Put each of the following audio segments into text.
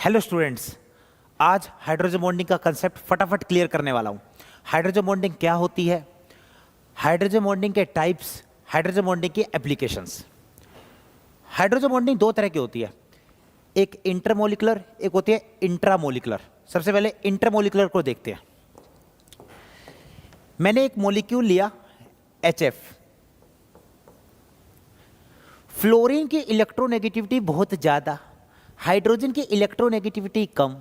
Hello students, आज hydrogen bonding का concept फटाफट क्लियर करने वाला हूँ। हाइड्रोजन बॉन्डिंग क्या होती है, हाइड्रोजन बॉन्डिंग के टाइप्स, हाइड्रोजन बॉन्डिंग की एप्लीकेशंस। हाइड्रोजन बॉन्डिंग दो तरह की होती है, एक इंटरमोलिकुलर, एक होती है इंट्रामोलिकुलर। सबसे पहले इंटरमोलिकुलर को देखते हैं। मैंने एक मॉलिक्यूल लिया HF। फ्लोरीन की इलेक्ट्रोनेगेटिविटी बहुत ज़्यादा, हाइड्रोजन की इलेक्ट्रोनेगेटिविटी कम।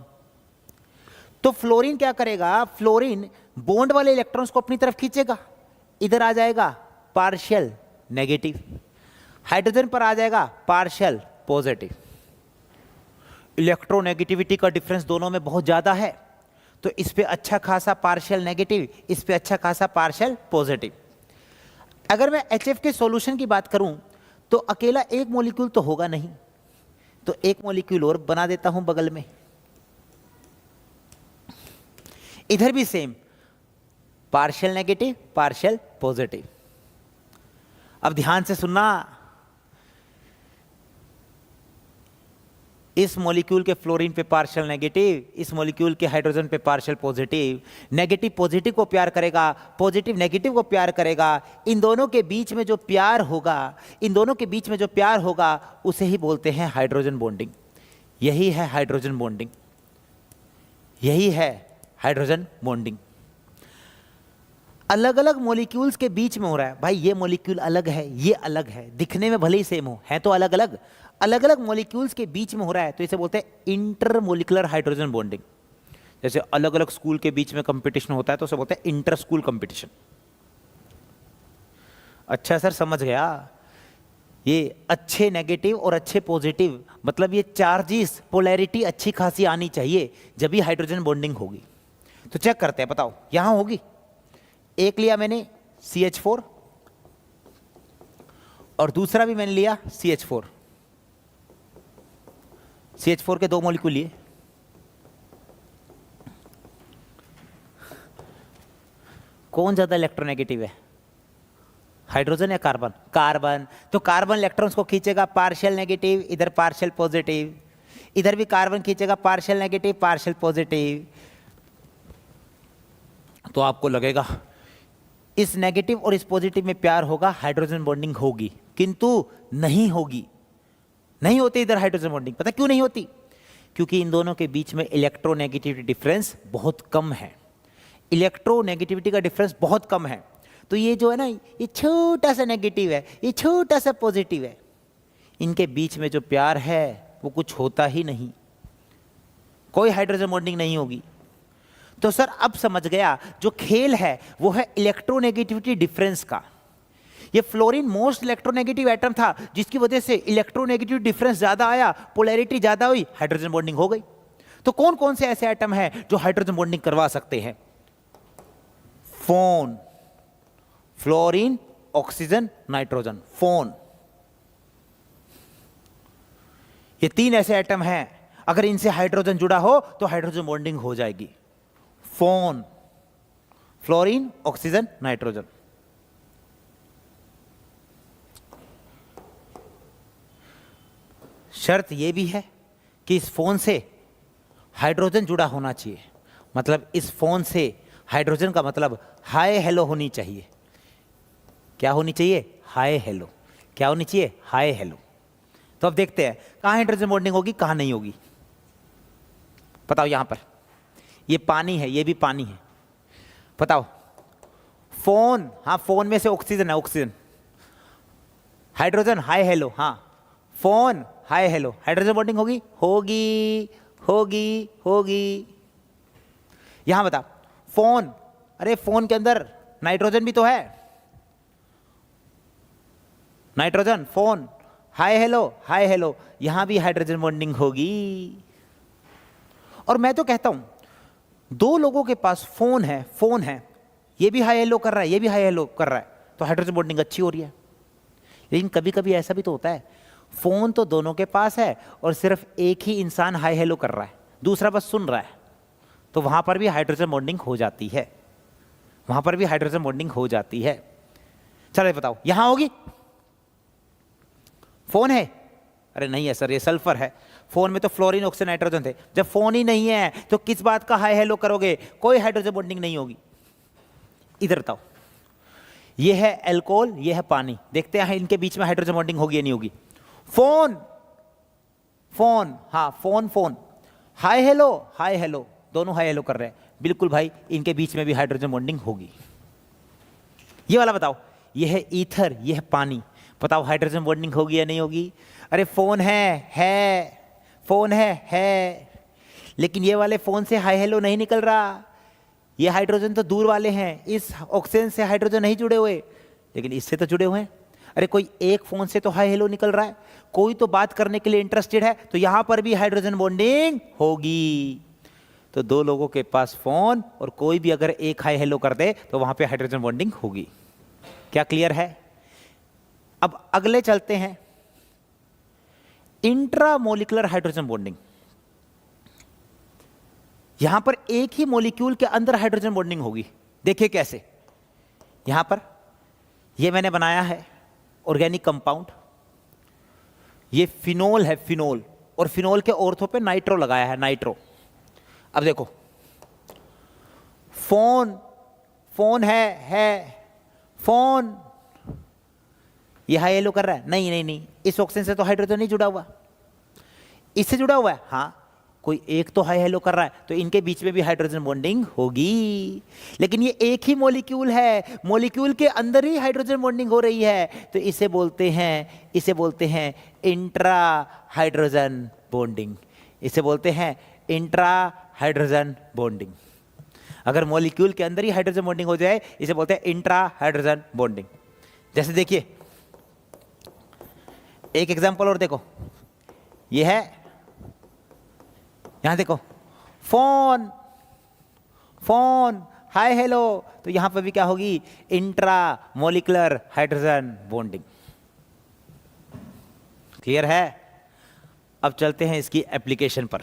तो फ्लोरीन क्या करेगा, फ्लोरीन बॉन्ड वाले इलेक्ट्रॉन्स को अपनी तरफ खींचेगा, इधर आ जाएगा पार्शियल नेगेटिव, हाइड्रोजन पर आ जाएगा पार्शियल पॉजिटिव। इलेक्ट्रोनेगेटिविटी का डिफरेंस दोनों में बहुत ज़्यादा है, तो इस पे अच्छा खासा पार्शियल नेगेटिव, इस पे अच्छा खासा पार्शियल पॉजिटिव। अगर मैं HF के सॉल्यूशन की बात करूं तो अकेला एक मॉलिक्यूल तो होगा नहीं, तो एक मॉलिक्यूल और बना देता हूं बगल में। इधर भी same, partial negative partial positive. अब ध्यान से सुनना, इस मॉलिक्यूल के फ्लोरीन पे पार्शियल नेगेटिव, इस मॉलिक्यूल के हाइड्रोजन पे पार्शियल पॉजिटिव। नेगेटिव पॉजिटिव को प्यार करेगा, पॉजिटिव नेगेटिव को प्यार करेगा। इन दोनों के बीच में जो प्यार होगा, इन दोनों के बीच में जो प्यार होगा उसे ही बोलते हैं हाइड्रोजन बॉन्डिंग। यही है हाइड्रोजन बॉन्डिंग, यही है हाइड्रोजन बॉन्डिंग। अलग अलग मॉलिक्यूल्स के बीच में हो रहा है। भाई ये मॉलिक्यूल अलग है, ये अलग है, दिखने में भले ही सेम हो, है तो अलग अलग, अलग अलग मॉलिक्यूल्स के बीच में हो रहा है, तो इसे बोलते हैं इंटरमोलिकुलर हाइड्रोजन बॉन्डिंग। जैसे अलग अलग स्कूल के बीच में कंपटीशन होता है तो उसे बोलते हैं इंटर स्कूल कंपटीशन। अच्छा सर, समझ गया। ये अच्छे नेगेटिव और अच्छे पॉजिटिव, मतलब ये चार्जेस, पोलैरिटी अच्छी खासी आनी चाहिए, जब भी हाइड्रोजन बॉन्डिंग होगी। तो चेक करते हैं, बताओ यहां होगी। एक लिया मैंने CH4 और दूसरा भी मैंने लिया CH4। CH4 के दो मॉलिक्यूल लिए, कौन ज्यादा इलेक्ट्रोनेगेटिव है, हाइड्रोजन या कार्बन? कार्बन। तो कार्बन इलेक्ट्रॉन्स को खींचेगा पार्शियल नेगेटिव, इधर पार्शियल पॉजिटिव, इधर भी कार्बन खींचेगा पार्शियल नेगेटिव पार्शियल पॉजिटिव। तो आपको लगेगा इस नेगेटिव और इस पॉजिटिव में प्यार होगा, हाइड्रोजन बॉन्डिंग होगी, किंतु नहीं होगी, नहीं होती इधर हाइड्रोजन बॉन्डिंग। पता क्यों नहीं होती? क्योंकि इन दोनों के बीच में इलेक्ट्रोनेगेटिविटी डिफरेंस बहुत कम है। इलेक्ट्रोनेगेटिविटी का डिफरेंस बहुत कम है, तो ये जो है ना, ये छोटा सा नेगेटिव है, ये छोटा सा पॉजिटिव है, इनके बीच में जो प्यार है वो कुछ होता ही नहीं, कोई हाइड्रोजन बॉन्डिंग नहीं होगी। तो सर अब समझ गया, जो खेल है वो है इलेक्ट्रोनेगेटिविटी डिफरेंस का। ये फ्लोरीन मोस्ट इलेक्ट्रोनेगेटिव एटम था, जिसकी वजह से इलेक्ट्रोनेगेटिव डिफरेंस ज्यादा आया, पोलैरिटी ज्यादा हुई, हाइड्रोजन बॉन्डिंग हो गई। तो कौन कौन से ऐसे एटम हैं जो हाइड्रोजन बॉन्डिंग करवा सकते हैं? Phone, fluorine, oxygen, nitrogen, phone. ये तीन ऐसे एटम हैं, अगर इनसे हाइड्रोजन जुड़ा हो तो हाइड्रोजन बॉन्डिंग हो जाएगी। Phone, fluorine, oxygen, nitrogen. शर्त यह भी है कि इस फोन से हाइड्रोजन जुड़ा होना चाहिए, मतलब इस फोन से हाइड्रोजन का मतलब हाय हेलो होनी चाहिए। क्या होनी चाहिए? Hi hello. क्या होनी चाहिए? Hi hello. तो अब देखते हैं कहां हाइड्रोजन बॉन्डिंग होगी, कहां नहीं होगी। बताओ, यहां पर ये पानी है, ये भी पानी है, बताओ। फोन, हाँ फोन में से ऑक्सीजन है, ऑक्सीजन। हाइड्रोजन हाय हेलो, हाँ। Phone hi hello, hydrogen bonding होगी? होगी होगी होगी। यहां बता, फोन, अरे फोन के अंदर नाइट्रोजन भी तो है, नाइट्रोजन, फोन, हाय हेलो, यहां भी हाइड्रोजन बॉन्डिंग होगी। और मैं तो कहता हूं, दो लोगों के पास फोन है, ये भी हाय हेलो कर रहा है, ये भी हाय हेलो कर रहा है, तो हाइड्रोजन बॉन्डिंग अच्छी हो रही है। लेकिन कभी कभी ऐसा भी तो होता है, फोन तो दोनों के पास है और सिर्फ एक ही इंसान हाय हेलो कर रहा है, दूसरा बस सुन रहा है, तो वहां पर भी हाइड्रोजन बॉन्डिंग हो जाती है, वहां पर भी हाइड्रोजन बॉन्डिंग हो जाती है। चलो बताओ, यहां होगी? फोन है, अरे नहीं है सर, ये सल्फर है। फोन में तो फ्लोरीन ऑक्सीजन नाइट्रोजन थे, जब फोन ही नहीं है तो किस बात का हाई हेलो करोगे, कोई हाइड्रोजन बॉन्डिंग नहीं होगी। इधर बताओ, ये है अल्कोहल, ये है पानी, देखते हैं इनके बीच में हाइड्रोजन बॉन्डिंग होगी या नहीं होगी। फोन फोन, हाँ फोन फोन, हाई हेलो दोनों हाई हेलो कर रहे हैं, बिल्कुल भाई इनके बीच में भी हाइड्रोजन बॉन्डिंग होगी। ये वाला बताओ, ये है ईथर, ये है पानी, बताओ हाइड्रोजन बॉन्डिंग होगी या नहीं होगी। अरे फोन है फोन है, लेकिन ये वाले फोन से हाई हेलो नहीं निकल रहा, ये हाइड्रोजन तो दूर वाले हैं, इस ऑक्सीजन से हाइड्रोजन नहीं जुड़े हुए, लेकिन इससे तो जुड़े हुए हैं। अरे कोई एक फोन से तो हाई हेलो निकल रहा है, कोई तो बात करने के लिए इंटरेस्टेड है, तो यहां पर भी हाइड्रोजन बॉन्डिंग होगी। तो दो लोगों के पास फोन और कोई भी अगर एक हाई हेलो कर दे तो वहां पे हाइड्रोजन बॉन्डिंग होगी। क्या क्लियर है? अब अगले चलते हैं, इंट्रामोलिकुलर हाइड्रोजन बॉन्डिंग। यहां पर एक ही मॉलिक्यूल के अंदर हाइड्रोजन बॉन्डिंग होगी। देखिए कैसे, यहां पर ये मैंने बनाया है ऑर्गेनिक कंपाउंड, ये फिनोल है, फिनोल, और फिनोल के ऑर्थो पे नाइट्रो लगाया है, नाइट्रो। अब देखो, फोन है फोन, ये हाई हेलो कर रहा है, नहीं, इस ऑक्सीजन से तो हाइड्रोजन नहीं जुड़ा हुआ, इससे जुड़ा हुआ है, हाँ कोई एक तो हाई हेलो कर रहा है, तो इनके बीच में भी हाइड्रोजन बॉन्डिंग होगी। लेकिन ये एक ही मॉलिक्यूल है, मॉलिक्यूल के अंदर ही हाइड्रोजन बॉन्डिंग हो रही है, तो इसे बोलते हैं इंट्रा हाइड्रोजन बॉन्डिंग, इसे बोलते हैं इंट्रा हाइड्रोजन बॉन्डिंग। अगर मॉलिक्यूल के अंदर ही हाइड्रोजन बॉन्डिंग हो जाए, इसे बोलते हैं इंट्रा हाइड्रोजन बॉन्डिंग। जैसे देखिए, एक एग्जांपल और देखो, ये है, यहां देखो, फोन हाय हेलो, तो यहां पर भी क्या होगी, intra molecular hydrogen bonding. Clear है? अब चलते हैं इसकी एप्लीकेशन पर।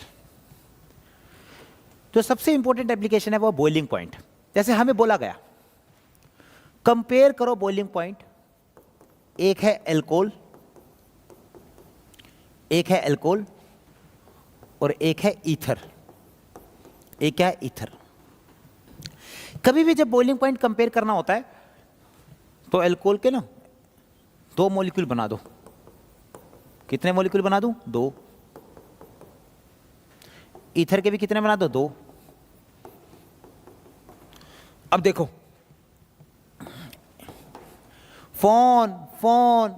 तो सबसे इंपॉर्टेंट एप्लीकेशन है वो बॉइलिंग पॉइंट। जैसे हमें बोला गया, कंपेयर करो बॉइलिंग पॉइंट, एक है अल्कोहल और एक है ईथर। एक क्या है, ईथर। कभी भी जब बॉइलिंग पॉइंट कंपेयर करना होता है तो अल्कोहल के ना 2 मॉलिक्यूल बना दो। कितने मॉलिक्यूल बना दूं? 2। ईथर के भी कितने बना दो? 2। अब देखो, फोन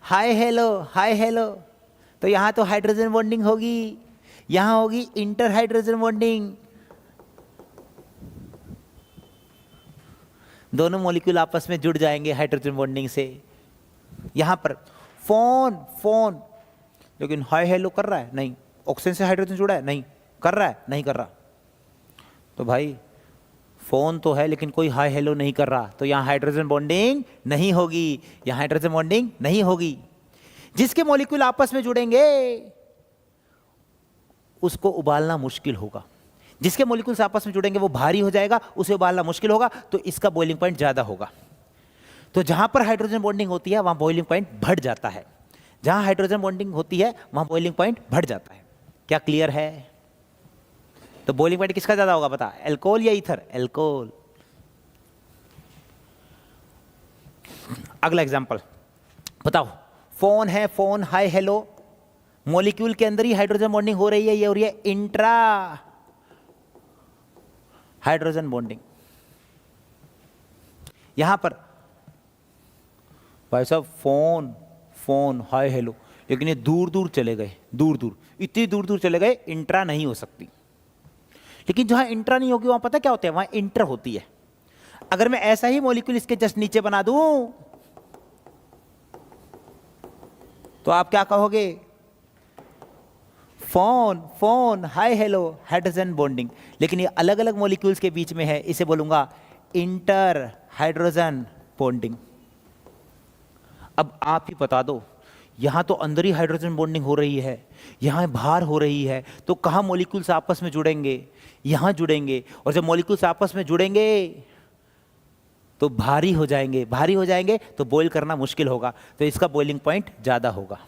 हाय हेलो, तो यहां तो हाइड्रोजन बॉन्डिंग होगी, यहां होगी इंटर हाइड्रोजन बॉन्डिंग। दोनों मॉलिक्यूल आपस में जुड़ जाएंगे हाइड्रोजन बॉन्डिंग से। यहां पर फोन, लेकिन हाय हेलो कर रहा है? नहीं। ऑक्सीजन से हाइड्रोजन जुड़ा है? नहीं। कर रहा है? नहीं कर रहा। तो भाई फोन तो है लेकिन कोई हाय हेलो नहीं कर रहा, तो यहां हाइड्रोजन बॉन्डिंग नहीं होगी, यहां हाइड्रोजन बॉन्डिंग नहीं होगी। जिसके मॉलिक्यूल आपस में जुड़ेंगे उसको उबालना मुश्किल होगा, जिसके मॉलिक्यूल्स आपस में जुड़ेंगे वो भारी हो जाएगा, उसे उबालना मुश्किल होगा, तो इसका बॉइलिंग पॉइंट ज्यादा होगा। तो जहां पर हाइड्रोजन बॉन्डिंग होती है वहां बॉइलिंग पॉइंट बढ़ जाता है, जहां हाइड्रोजन बॉन्डिंग होती है वहां बॉइलिंग पॉइंट बढ़ जाता है। क्या क्लियर है? तो बॉइलिंग पॉइंट किसका ज्यादा होगा बता, अल्कोहल या ईथर? अल्कोहल। अगला एग्जांपल बताओ, फोन हाय हेलो, मॉलिक्यूल के अंदर ही हाइड्रोजन बॉन्डिंग हो रही है, ये हो रही है इंट्रा हाइड्रोजन बॉन्डिंग। यहां पर भाई साहब फोन हाय हेलो, लेकिन ये दूर दूर चले गए, इतनी दूर दूर चले गए, इंट्रा नहीं हो सकती। लेकिन जहां इंट्रा नहीं होगी वहां पता क्या होता है, वहां इंटर होती है। अगर मैं ऐसा ही मॉलिक्यूल इसके जस्ट नीचे बना दूं तो आप क्या कहोगे, phone hi hello hydrogen bonding, लेकिन ये अलग अलग मॉलिक्यूल्स के बीच में है, इसे बोलूंगा इंटर हाइड्रोजन बॉन्डिंग। अब आप ही बता दो, यहां तो अंदर ही हाइड्रोजन बॉन्डिंग हो रही है, यहां बाहर हो रही है, तो कहां मॉलिक्यूल्स आपस में जुड़ेंगे? यहां जुड़ेंगे, और जब मॉलिक्यूल्स आपस में जुड़ेंगे तो भारी हो जाएंगे तो बॉईल करना मुश्किल होगा, तो इसका बॉइलिंग पॉइंट ज्यादा होगा।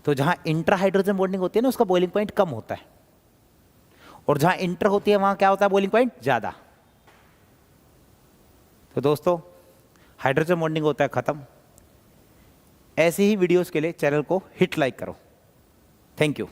तो जहां इंट्रा हाइड्रोजन बॉन्डिंग होती है ना, उसका बॉइलिंग पॉइंट कम होता है, और जहां इंटर होती है वहां क्या होता है, बॉइलिंग पॉइंट ज्यादा। तो दोस्तों हाइड्रोजन बॉन्डिंग होता है खत्म। ऐसे ही वीडियोस के लिए चैनल को हिट लाइक करो। Thank you.